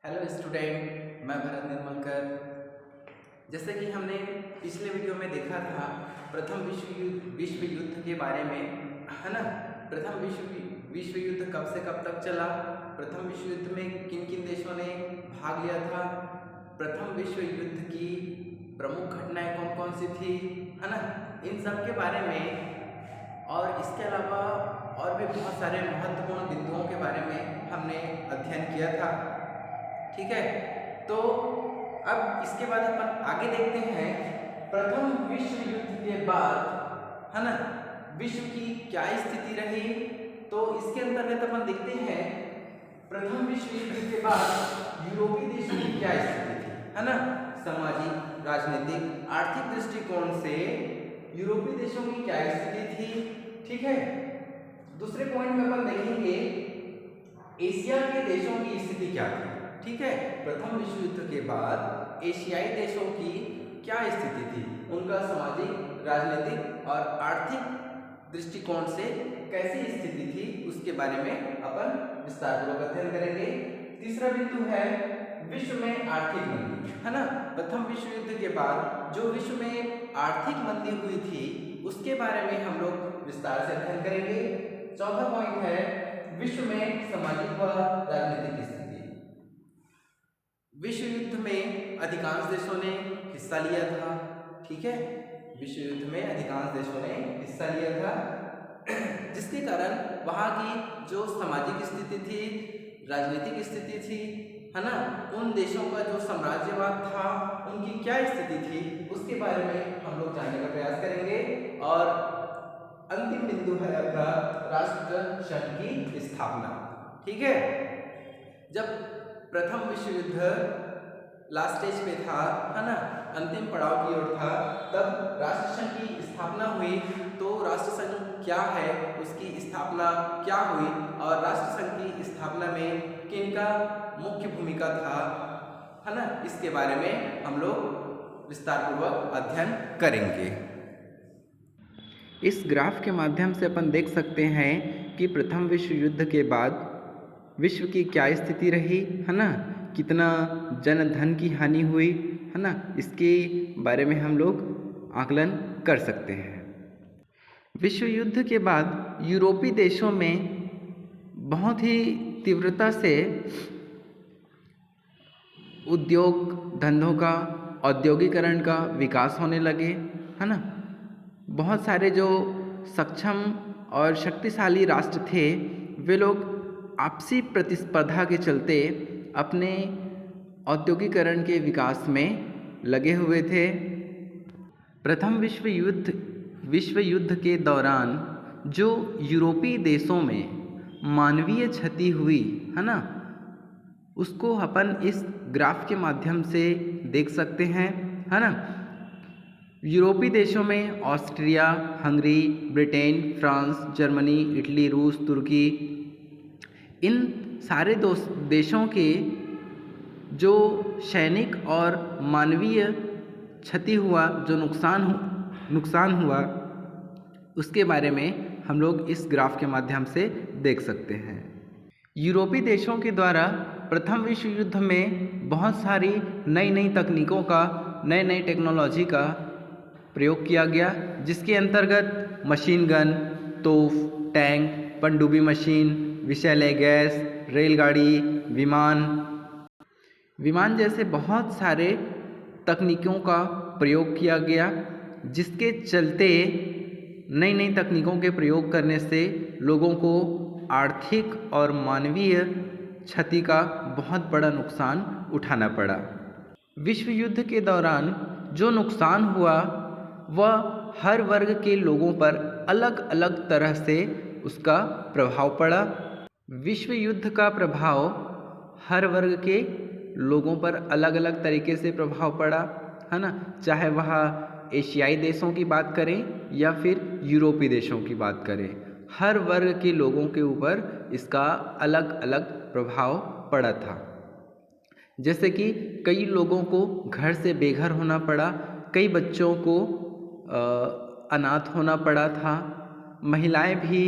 Hello student, मैं भरत निर्मलकर। जैसे कि हमने पिछले वीडियो में देखा था प्रथम विश्व युद्ध के बारे में, है ना। प्रथम विश्व युद्ध कब से कब तक चला, प्रथम विश्व युद्ध में किन किन देशों ने भाग लिया था, प्रथम विश्व युद्ध की प्रमुख घटनाएं कौन कौन सी थी, है ना। इन सब के बारे में और इसके अलावा और भी बहुत सारे महत्वपूर्ण बिंदुओं के बारे में हमने अध्ययन किया था। ठीक है, तो अब इसके बाद अपन आगे देखते हैं प्रथम विश्व युद्ध के बाद, है ना, विश्व की क्या स्थिति रही। तो इसके अंतर्गत अपन देखते हैं प्रथम विश्व युद्ध के बाद यूरोपीय देशों की क्या स्थिति थी, है ना। सामाजिक, राजनीतिक, आर्थिक दृष्टिकोण से यूरोपीय देशों की क्या स्थिति थी। ठीक है, दूसरे पॉइंट में अपन देखेंगे एशिया के देशों की स्थिति क्या थी। ठीक है, प्रथम विश्व युद्ध के बाद एशियाई देशों की क्या स्थिति थी, उनका सामाजिक, राजनीतिक और आर्थिक दृष्टिकोण से कैसी स्थिति थी, उसके बारे में अपन विस्तार पूर्वक अध्ययन करेंगे। तीसरा बिंदु है विश्व में आर्थिक मंदी, है ना। प्रथम विश्व युद्ध के बाद जो विश्व में आर्थिक मंदी हुई थी उसके बारे में हम लोग विस्तार से अध्ययन करेंगे। चौथा पॉइंट है विश्व में सामाजिक व राजनीतिक स्थिति। विश्व युद्ध में अधिकांश देशों ने हिस्सा लिया था। ठीक है, विश्व युद्ध में अधिकांश देशों ने हिस्सा लिया था जिसके कारण वहाँ की जो सामाजिक स्थिति थी, राजनीतिक स्थिति थी, है ना, उन देशों का जो साम्राज्यवाद था उनकी क्या स्थिति थी उसके बारे में हम लोग जानने का प्रयास करेंगे। और अंतिम बिंदु है अपना राष्ट्र संघ की स्थापना। ठीक है, जब प्रथम विश्व युद्ध लास्ट स्टेज पे था, है ना, अंतिम पड़ाव की ओर था, तब राष्ट्र संघ की स्थापना हुई। तो राष्ट्र संघ क्या है, उसकी स्थापना क्या हुई और राष्ट्र संघ की स्थापना में किनका मुख्य भूमिका था, है ना, इसके बारे में हम लोग विस्तार पूर्वक अध्ययन करेंगे। इस ग्राफ के माध्यम से अपन देख सकते हैं कि प्रथम विश्व युद्ध के बाद विश्व की क्या स्थिति रही, है ना, कितना जन धन की हानि हुई, है ना, इसके बारे में हम लोग आकलन कर सकते हैं। विश्व युद्ध के बाद यूरोपीय देशों में बहुत ही तीव्रता से उद्योग धंधों का, औद्योगिकरण का विकास होने लगे, है ना। बहुत सारे जो सक्षम और शक्तिशाली राष्ट्र थे वे लोग आपसी प्रतिस्पर्धा के चलते अपने औद्योगिकरण के विकास में लगे हुए थे। प्रथम विश्व युद्ध के दौरान जो यूरोपीय देशों में मानवीय क्षति हुई, है ना, उसको अपन इस ग्राफ के माध्यम से देख सकते हैं, है ना। यूरोपीय देशों में Austria, Hungary, Britain, France, Germany, Italy, रूस, तुर्की, इन सारे देशों के जो सैनिक और मानवीय क्षति हुआ, जो नुकसान हुआ, उसके बारे में हम लोग इस ग्राफ के माध्यम से देख सकते हैं। यूरोपीय देशों के द्वारा प्रथम विश्व युद्ध में बहुत सारी नई नई तकनीकों का, नए नए टेक्नोलॉजी का प्रयोग किया गया, जिसके अंतर्गत मशीन गन, तोप, टैंक, पनडुब्बी मशीन, विषैले गैस, रेलगाड़ी, विमान जैसे बहुत सारे तकनीकों का प्रयोग किया गया, जिसके चलते नई नई तकनीकों के प्रयोग करने से लोगों को आर्थिक और मानवीय क्षति का बहुत बड़ा नुकसान उठाना पड़ा। विश्व युद्ध के दौरान जो नुकसान हुआ वह हर वर्ग के लोगों पर अलग अलग तरह से उसका प्रभाव पड़ा। विश्व युद्ध का प्रभाव हर वर्ग के लोगों पर अलग अलग तरीके से प्रभाव पड़ा, है ना, चाहे वह एशियाई देशों की बात करें या फिर यूरोपीय देशों की बात करें, हर वर्ग के लोगों के ऊपर इसका अलग अलग प्रभाव पड़ा था। जैसे कि कई लोगों को घर से बेघर होना पड़ा, कई बच्चों को अनाथ होना पड़ा था, महिलाएं भी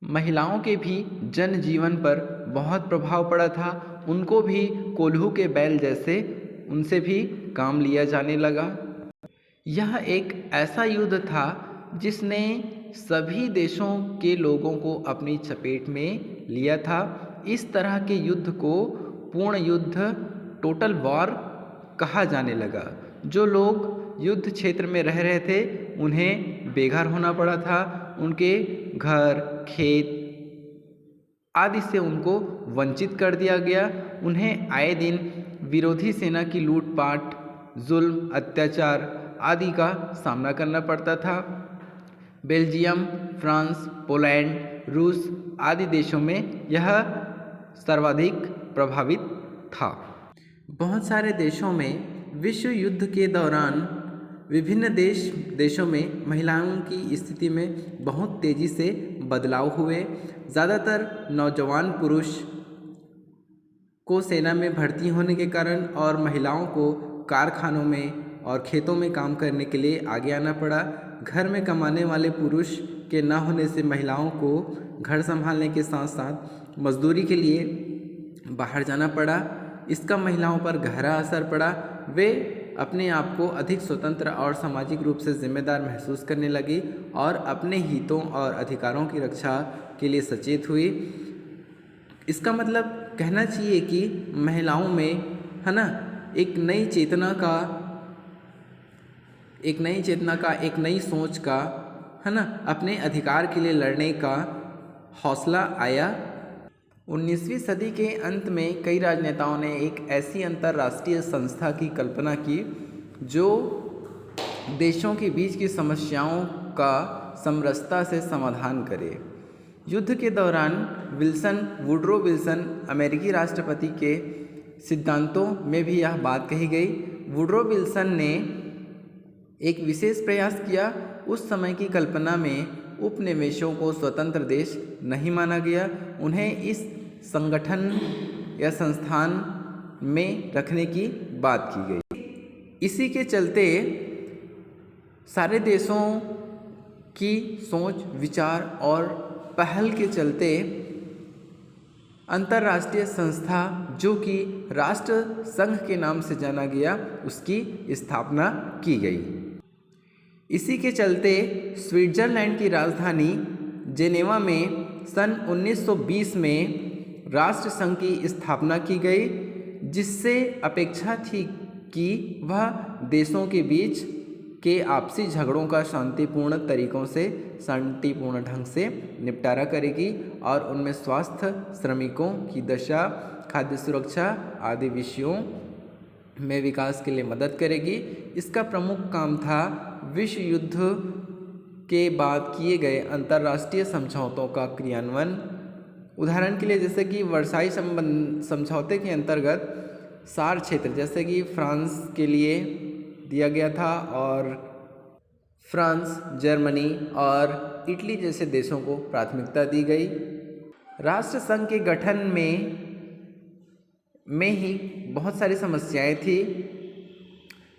महिलाओं के भी जनजीवन पर बहुत प्रभाव पड़ा था। उनको भी कोल्हू के बैल जैसे उनसे भी काम लिया जाने लगा। यह एक ऐसा युद्ध था जिसने सभी देशों के लोगों को अपनी चपेट में लिया था। इस तरह के युद्ध को पूर्ण युद्ध, टोटल वॉर कहा जाने लगा। जो लोग युद्ध क्षेत्र में रह रहे थे उन्हें बेघर होना पड़ा था। उनके घर, खेत आदि से उनको वंचित कर दिया गया। उन्हें आए दिन विरोधी सेना की लूटपाट, जुल्म, अत्याचार आदि का सामना करना पड़ता था। बेल्जियम, फ्रांस, पोलैंड, रूस आदि देशों में यह सर्वाधिक प्रभावित था। बहुत सारे देशों में विश्व युद्ध के दौरान विभिन्न देशों में महिलाओं की स्थिति में बहुत तेज़ी से बदलाव हुए। ज़्यादातर नौजवान पुरुष को सेना में भर्ती होने के कारण और महिलाओं को कारखानों में और खेतों में काम करने के लिए आगे आना पड़ा। घर में कमाने वाले पुरुष के न होने से महिलाओं को घर संभालने के साथ साथ मजदूरी के लिए बाहर जाना पड़ा। इसका महिलाओं पर गहरा असर पड़ा। वे अपने आप को अधिक स्वतंत्र और सामाजिक रूप से जिम्मेदार महसूस करने लगी और अपने हितों और अधिकारों की रक्षा के लिए सचेत हुई। इसका मतलब कहना चाहिए कि महिलाओं में एक नई चेतना का, एक नई सोच का अपने अधिकार के लिए लड़ने का हौसला आया। 19वीं सदी के अंत में कई राजनेताओं ने एक ऐसी अंतर्राष्ट्रीय संस्था की कल्पना की जो देशों के बीच की समस्याओं का समरसता से समाधान करे। युद्ध के दौरान वुडरो विल्सन अमेरिकी राष्ट्रपति के सिद्धांतों में भी यह बात कही गई। वुडरो विल्सन ने एक विशेष प्रयास किया। उस समय की कल्पना में उपनिवेशों को स्वतंत्र देश नहीं माना गया। उन्हें इस संगठन या संस्थान में रखने की बात की गई। इसी के चलते सारे देशों की सोच, विचार और पहल के चलते अंतर्राष्ट्रीय संस्था जो कि राष्ट्र संघ के नाम से जाना गया, उसकी स्थापना की गई। इसी के चलते स्विट्ज़रलैंड की राजधानी जेनेवा में सन 1920 में राष्ट्र संघ की स्थापना की गई, जिससे अपेक्षा थी कि वह देशों के बीच के आपसी झगड़ों का शांतिपूर्ण ढंग से निपटारा करेगी और उनमें स्वास्थ्य, श्रमिकों की दशा, खाद्य सुरक्षा आदि विषयों में विकास के लिए मदद करेगी। इसका प्रमुख काम था विश्व युद्ध के बाद किए गए अंतर्राष्ट्रीय समझौतों का क्रियान्वयन। उदाहरण के लिए जैसे कि वर्साई समझौते के अंतर्गत सार क्षेत्र जैसे कि फ्रांस के लिए दिया गया था और फ्रांस, जर्मनी और इटली जैसे देशों को प्राथमिकता दी गई। राष्ट्र संघ के गठन में ही बहुत सारी समस्याएं थी।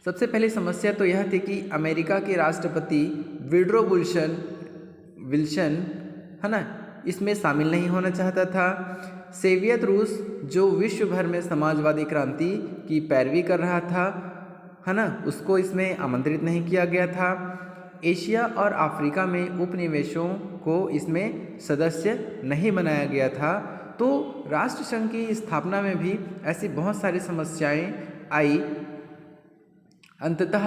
सबसे पहली समस्या तो यह थी कि अमेरिका के राष्ट्रपति वुडरो विल्सन इसमें शामिल नहीं होना चाहता था। सोवियत रूस जो विश्व भर में समाजवादी क्रांति की पैरवी कर रहा था उसको इसमें आमंत्रित नहीं किया गया था। एशिया और अफ्रीका में उपनिवेशों को इसमें सदस्य नहीं बनाया गया था। तो राष्ट्र संघ की स्थापना में भी ऐसी बहुत सारी समस्याएं आई। अंततः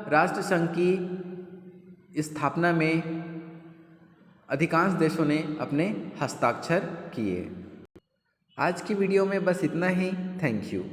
राष्ट्र संघ की स्थापना में अधिकांश देशों ने अपने हस्ताक्षर किए। आज की वीडियो में बस इतना ही। Thank you.